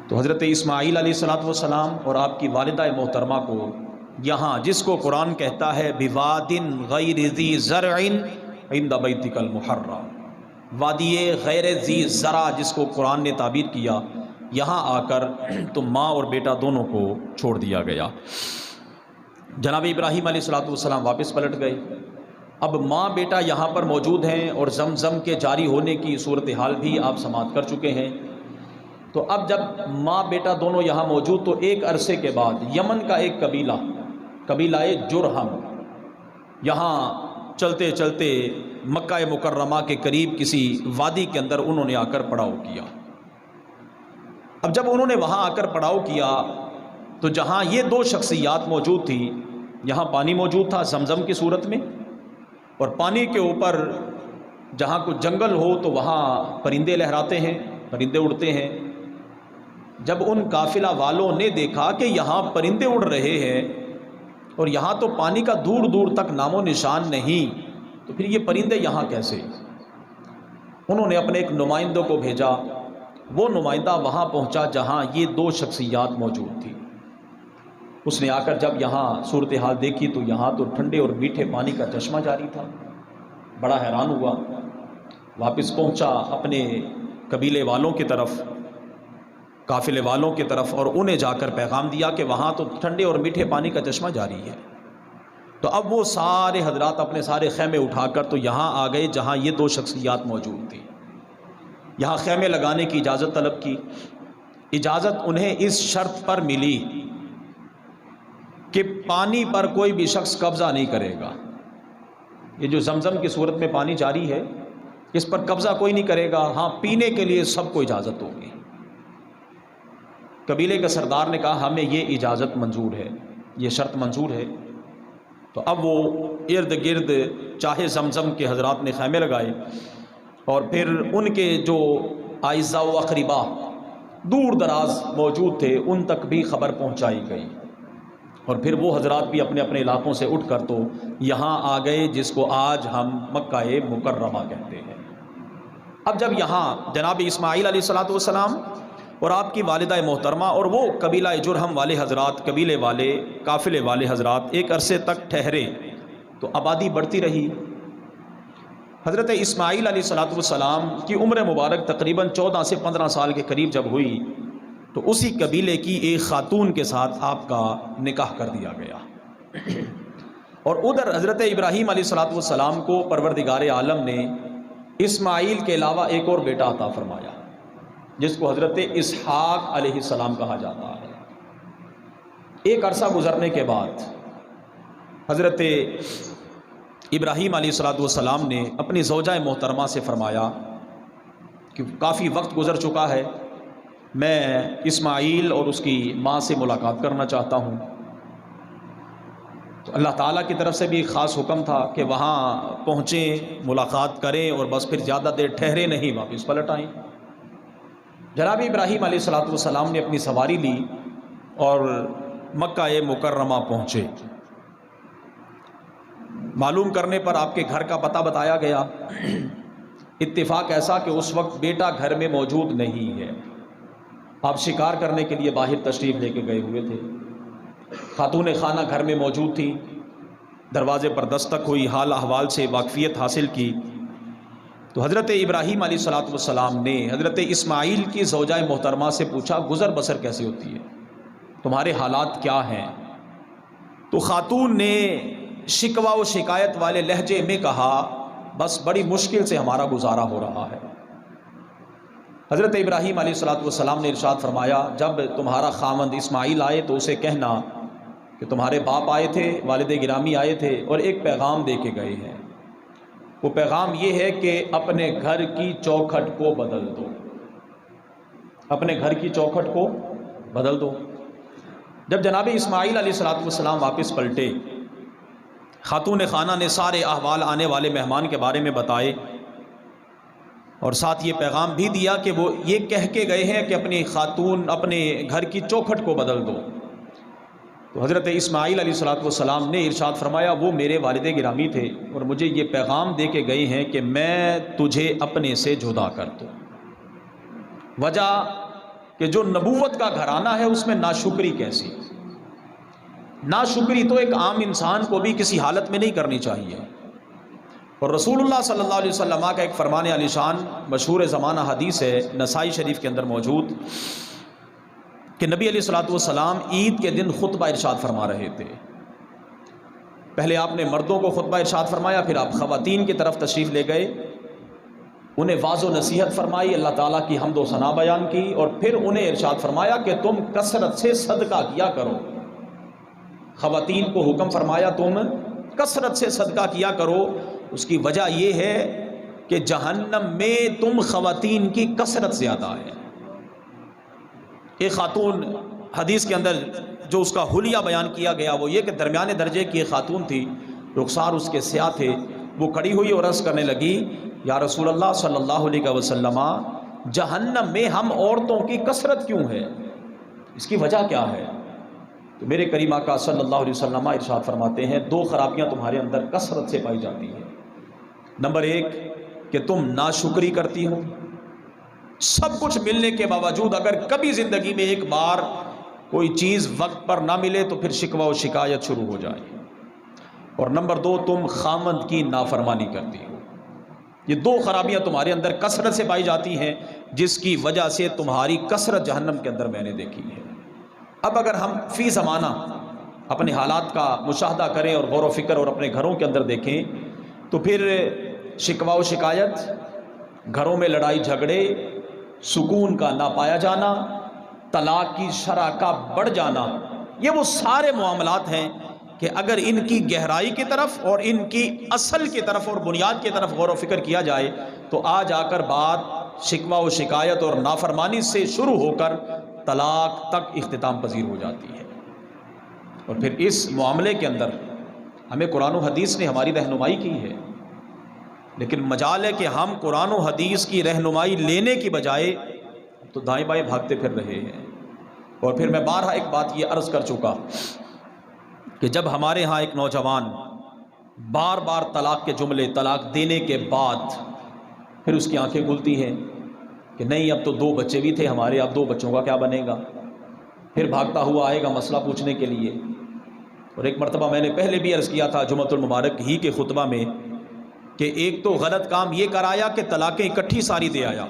تو حضرت اسماعیل علیہ السلام اور آپ کی والدہ محترمہ کو یہاں، جس کو قرآن کہتا ہے بواد غیر ذی زرع عند بیتک المحرم، وادی غیر ذی زرع جس کو قرآن نے تعبیر کیا، یہاں آ کر تو ماں اور بیٹا دونوں کو چھوڑ دیا گیا۔ جناب ابراہیم علیہ السلام واپس پلٹ گئے۔ اب ماں بیٹا یہاں پر موجود ہیں اور زمزم کے جاری ہونے کی صورتحال بھی آپ سماعت کر چکے ہیں۔ تو اب جب ماں بیٹا دونوں یہاں موجود، تو ایک عرصے کے بعد یمن کا ایک قبیلہ جرہم، یہاں چلتے چلتے مکہ مکرمہ کے قریب کسی وادی کے اندر انہوں نے آ کر پڑاؤ کیا۔ اب جب انہوں نے وہاں آ کر پڑاؤ کیا تو جہاں یہ دو شخصیات موجود تھی، یہاں پانی موجود تھا زمزم کی صورت میں، اور پانی کے اوپر جہاں کچھ جنگل ہو تو وہاں پرندے لہراتے ہیں، پرندے اڑتے ہیں۔ جب ان قافلہ والوں نے دیکھا کہ یہاں پرندے اڑ رہے ہیں اور یہاں تو پانی کا دور دور تک نام و نشان نہیں، تو پھر یہ پرندے یہاں کیسے؟ انہوں نے اپنے ایک نمائندوں کو بھیجا، وہ نمائندہ وہاں پہنچا جہاں یہ دو شخصیات موجود تھی۔ اس نے آ کر جب یہاں صورتحال دیکھی تو یہاں تو ٹھنڈے اور میٹھے پانی کا چشمہ جاری تھا، بڑا حیران ہوا، واپس پہنچا اپنے قبیلے والوں کی طرف، قافلے والوں کی طرف، اور انہیں جا کر پیغام دیا کہ وہاں تو ٹھنڈے اور میٹھے پانی کا چشمہ جاری ہے۔ تو اب وہ سارے حضرات اپنے سارے خیمے اٹھا کر تو یہاں آ گئے جہاں یہ دو شخصیات موجود تھیں۔ یہاں خیمے لگانے کی اجازت طلب کی۔ اجازت انہیں اس شرط پر ملی کہ پانی پر کوئی بھی شخص قبضہ نہیں کرے گا۔ یہ جو زمزم کی صورت میں پانی جاری ہے، اس پر قبضہ کوئی نہیں کرے گا، ہاں پینے کے لیے سب کو اجازت ہوگی۔ قبیلے کے سردار نے کہا ہمیں یہ اجازت منظور ہے، یہ شرط منظور ہے۔ تو اب وہ ارد گرد چاہے زمزم کے حضرات نے خیمے لگائے، اور پھر ان کے جو اعزاء و اقربا دور دراز موجود تھے ان تک بھی خبر پہنچائی گئی، اور پھر وہ حضرات بھی اپنے اپنے علاقوں سے اٹھ کر تو یہاں آ گئے جس کو آج ہم مکہ مکرمہ کہتے ہیں۔ اب جب یہاں جناب اسماعیل علیہ السلام اور آپ کی والدہ محترمہ اور وہ قبیلہ جرہم والے حضرات، قبیلے والے، قافلے والے حضرات ایک عرصے تک ٹھہرے تو آبادی بڑھتی رہی۔ حضرت اسماعیل علیہ السلام کی عمر مبارک تقریباً 14 سے 15 سال کے قریب جب ہوئی تو اسی قبیلے کی ایک خاتون کے ساتھ آپ کا نکاح کر دیا گیا، اور ادھر حضرت ابراہیم علیہ السلام کو پروردگار عالم نے اسماعیل کے علاوہ ایک اور بیٹا عطا فرمایا جس کو حضرت اسحاق علیہ السلام کہا جاتا ہے۔ ایک عرصہ گزرنے کے بعد حضرت ابراہیم علیہ السلام نے اپنی زوجہ محترمہ سے فرمایا کہ کافی وقت گزر چکا ہے، میں اسماعیل اور اس کی ماں سے ملاقات کرنا چاہتا ہوں۔ تو اللہ تعالیٰ کی طرف سے بھی ایک خاص حکم تھا کہ وہاں پہنچیں، ملاقات کریں، اور بس پھر زیادہ دیر ٹھہرے نہیں، واپس پلٹ آئیں۔ جناب ابراہیم علیہ السلام نے اپنی سواری لی اور مکہ مکرمہ پہنچے۔ معلوم کرنے پر آپ کے گھر کا پتہ بتایا گیا۔ اتفاق ایسا کہ اس وقت بیٹا گھر میں موجود نہیں ہے، آپ شکار کرنے کے لیے باہر تشریف لے کے گئے ہوئے تھے۔ خاتون خانہ گھر میں موجود تھی، دروازے پر دستک ہوئی، حال احوال سے واقفیت حاصل کی تو حضرت ابراہیم علیہ السلام نے حضرت اسماعیل کی زوجہ محترمہ سے پوچھا گزر بسر کیسے ہوتی ہے، تمہارے حالات کیا ہیں؟ تو خاتون نے شکوہ و شکایت والے لہجے میں کہا بس بڑی مشکل سے ہمارا گزارا ہو رہا ہے۔ حضرت ابراہیم علیہ السلام نے ارشاد فرمایا جب تمہارا خاوند اسماعیل آئے تو اسے کہنا کہ تمہارے باپ آئے تھے، والد گرامی آئے تھے اور ایک پیغام دے کے گئے ہیں۔ وہ پیغام یہ ہے کہ اپنے گھر کی چوکھٹ کو بدل دو، اپنے گھر کی چوکھٹ کو بدل دو۔ جب جناب اسماعیل علیہ السلام واپس پلٹے، خاتون خانہ نے سارے احوال آنے والے مہمان کے بارے میں بتائے، اور ساتھ یہ پیغام بھی دیا کہ وہ یہ کہہ کے گئے ہیں کہ اپنی خاتون اپنے گھر کی چوکھٹ کو بدل دو۔ تو حضرت اسماعیل علیہ السلام نے ارشاد فرمایا وہ میرے والد گرامی تھے اور مجھے یہ پیغام دے کے گئے ہیں کہ میں تجھے اپنے سے جدا کر دوں۔ وجہ کہ جو نبوت کا گھرانہ ہے اس میں ناشکری کیسی؟ ناشکری تو ایک عام انسان کو بھی کسی حالت میں نہیں کرنی چاہیے. اور رسول اللہ صلی اللہ علیہ وسلم کا ایک فرمان علی شان مشہور زمانہ حدیث ہے نسائی شریف کے اندر موجود کہ نبی علیہ الصلوۃ والسلام عید کے دن خطبہ ارشاد فرما رہے تھے. پہلے آپ نے مردوں کو خطبہ ارشاد فرمایا، پھر آپ خواتین کی طرف تشریف لے گئے، انہیں واعظ و نصیحت فرمائی، اللہ تعالیٰ کی حمد و ثنا بیان کی، اور پھر انہیں ارشاد فرمایا کہ تم کثرت سے صدقہ کیا کرو. خواتین کو حکم فرمایا تم کثرت سے صدقہ کیا کرو. اس کی وجہ یہ ہے کہ جہنم میں تم خواتین کی کثرت زیادہ ہے. ایک خاتون حدیث کے اندر جو اس کا حلیہ بیان کیا گیا وہ یہ کہ درمیانے درجے کی ایک خاتون تھی، رخسار اس کے سیاہ تھے. وہ کھڑی ہوئی اور عرض کرنے لگی، یا رسول اللہ صلی اللہ علیہ وسلم، جہنم میں ہم عورتوں کی کثرت کیوں ہے؟ اس کی وجہ کیا ہے؟ تو میرے کریم آقا صلی اللہ علیہ وسلم ارشاد فرماتے ہیں 2 خرابیاں تمہارے اندر کثرت سے پائی جاتی ہیں. نمبر 1 کہ تم ناشکری کرتی ہو، سب کچھ ملنے کے باوجود اگر کبھی زندگی میں ایک بار کوئی چیز وقت پر نہ ملے تو پھر شکوہ و شکایت شروع ہو جائے. اور نمبر 2 تم خامند کی نافرمانی کرتی ہو. یہ 2 خرابیاں تمہارے اندر کثرت سے پائی جاتی ہیں جس کی وجہ سے تمہاری کثرت جہنم کے اندر میں نے دیکھی ہے. اب اگر ہم فی زمانہ اپنے حالات کا مشاہدہ کریں اور غور و فکر اور اپنے گھروں کے اندر دیکھیں تو پھر شکوہ و شکایت، گھروں میں لڑائی جھگڑے، سکون کا نہ پایا جانا، طلاق کی شرح کا بڑھ جانا، یہ وہ سارے معاملات ہیں کہ اگر ان کی گہرائی کی طرف اور ان کی اصل کی طرف اور بنیاد کی طرف غور و فکر کیا جائے تو آج آ کر بات شکوہ و شکایت اور نافرمانی سے شروع ہو کر طلاق تک اختتام پذیر ہو جاتی ہے. اور پھر اس معاملے کے اندر ہمیں قرآن و حدیث نے ہماری رہنمائی کی ہے، لیکن مجال ہے کہ ہم قرآن و حدیث کی رہنمائی لینے کی بجائے تو دائیں بائیں بھاگتے پھر رہے ہیں. اور پھر میں بارہا ایک بات یہ عرض کر چکا کہ جب ہمارے ہاں ایک نوجوان بار بار طلاق کے جملے طلاق دینے کے بعد پھر اس کی آنکھیں کھلتی ہیں کہ نہیں اب تو 2 بچے بھی تھے ہمارے، اب 2 بچوں کا کیا بنے گا، پھر بھاگتا ہوا آئے گا مسئلہ پوچھنے کے لیے. اور ایک مرتبہ میں نے پہلے بھی عرض کیا تھا جمعۃ المبارک ہی کے خطبہ میں کہ ایک تو غلط کام یہ کرایا کہ طلاقیں اکٹھی ساری دے آیا،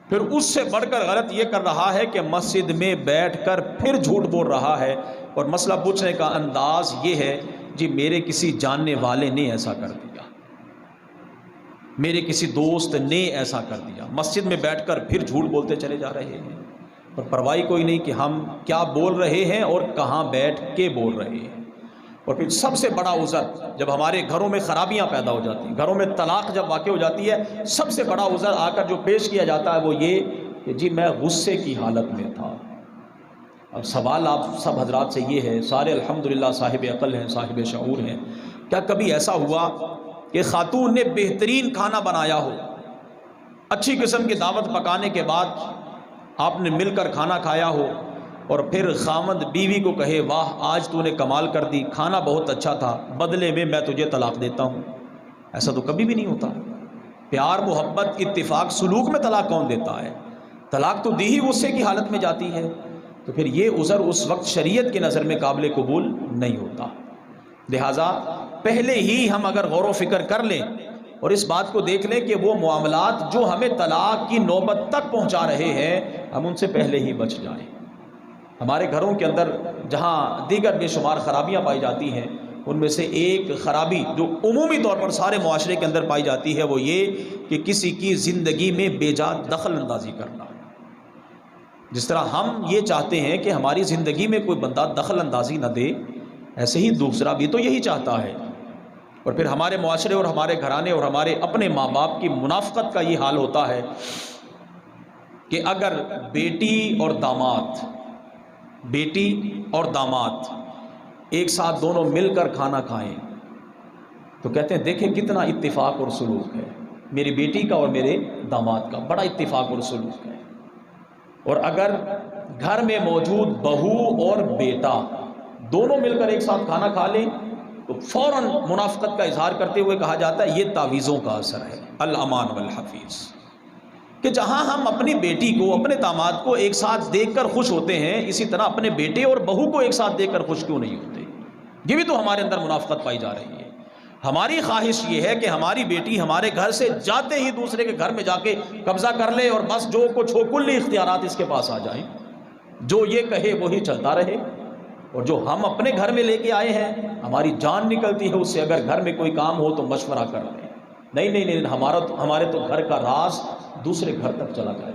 پھر اس سے بڑھ کر غلط یہ کر رہا ہے کہ مسجد میں بیٹھ کر پھر جھوٹ بول رہا ہے اور مسئلہ پوچھنے کا انداز یہ ہے جی میرے کسی جاننے والے نے ایسا کر دیا، میرے کسی دوست نے ایسا کر دیا. مسجد میں بیٹھ کر پھر جھوٹ بولتے چلے جا رہے ہیں اور پرواہی کوئی نہیں کہ ہم کیا بول رہے ہیں اور کہاں بیٹھ کے بول رہے ہیں. اور پھر سب سے بڑا عذر جب ہمارے گھروں میں خرابیاں پیدا ہو جاتی ہیں، گھروں میں طلاق جب واقع ہو جاتی ہے، سب سے بڑا عذر آ کر جو پیش کیا جاتا ہے وہ یہ کہ جی میں غصے کی حالت میں تھا. اب سوال آپ سب حضرات سے یہ ہے، سارے الحمدللہ صاحب عقل ہیں، صاحب شعور ہیں، کیا کبھی ایسا ہوا کہ خاتون نے بہترین کھانا بنایا ہو، اچھی قسم کی دعوت پکانے کے بعد آپ نے مل کر کھانا کھایا ہو اور پھر خامند بیوی کو کہے واہ آج تو نے کمال کر دی، کھانا بہت اچھا تھا، بدلے میں میں تجھے طلاق دیتا ہوں؟ ایسا تو کبھی بھی نہیں ہوتا. پیار محبت اتفاق سلوک میں طلاق کون دیتا ہے؟ طلاق تو دی ہی غصے کی حالت میں جاتی ہے. تو پھر یہ عذر اس وقت شریعت کی نظر میں قابل قبول نہیں ہوتا. لہٰذا پہلے ہی ہم اگر غور و فکر کر لیں اور اس بات کو دیکھ لیں کہ وہ معاملات جو ہمیں طلاق کی نوبت تک پہنچا رہے ہیں ہم ان سے پہلے ہی بچ جائیں. ہمارے گھروں کے اندر جہاں دیگر بے شمار خرابیاں پائی جاتی ہیں ان میں سے ایک خرابی جو عمومی طور پر سارے معاشرے کے اندر پائی جاتی ہے وہ یہ کہ کسی کی زندگی میں بے جا دخل اندازی کرنا. جس طرح ہم یہ چاہتے ہیں کہ ہماری زندگی میں کوئی بندہ دخل اندازی نہ دے، ایسے ہی دوسرا بھی تو یہی چاہتا ہے. اور پھر ہمارے معاشرے اور ہمارے گھرانے اور ہمارے اپنے ماں باپ کی منافقت کا یہ حال ہوتا ہے کہ اگر بیٹی اور داماد ایک ساتھ دونوں مل کر کھانا کھائیں تو کہتے ہیں دیکھیں کتنا اتفاق اور سلوک ہے، میری بیٹی کا اور میرے داماد کا بڑا اتفاق اور سلوک ہے. اور اگر گھر میں موجود بہو اور بیٹا دونوں مل کر ایک ساتھ کھانا کھا لیں تو فوراً منافقت کا اظہار کرتے ہوئے کہا جاتا ہے یہ تعویذوں کا اثر ہے، الامان والحفیظ. کہ جہاں ہم اپنی بیٹی کو اپنے داماد کو ایک ساتھ دیکھ کر خوش ہوتے ہیں، اسی طرح اپنے بیٹے اور بہو کو ایک ساتھ دیکھ کر خوش کیوں نہیں ہوتے؟ یہ بھی تو ہمارے اندر منافقت پائی جا رہی ہے۔ ہماری خواہش یہ ہے کہ ہماری بیٹی ہمارے گھر سے جاتے ہی دوسرے کے گھر میں جا کے قبضہ کر لے اور بس جو کچھ ہو کلی اختیارات اس کے پاس آ جائیں، جو یہ کہے وہی چلتا رہے، اور جو ہم اپنے گھر میں لے کے آئے ہیں ہماری جان نکلتی ہے اس سے، اگر گھر میں کوئی کام ہو تو مشورہ کر لیں، نہیں ہمارے تو گھر کا راز دوسرے گھر تک چلا جائے۔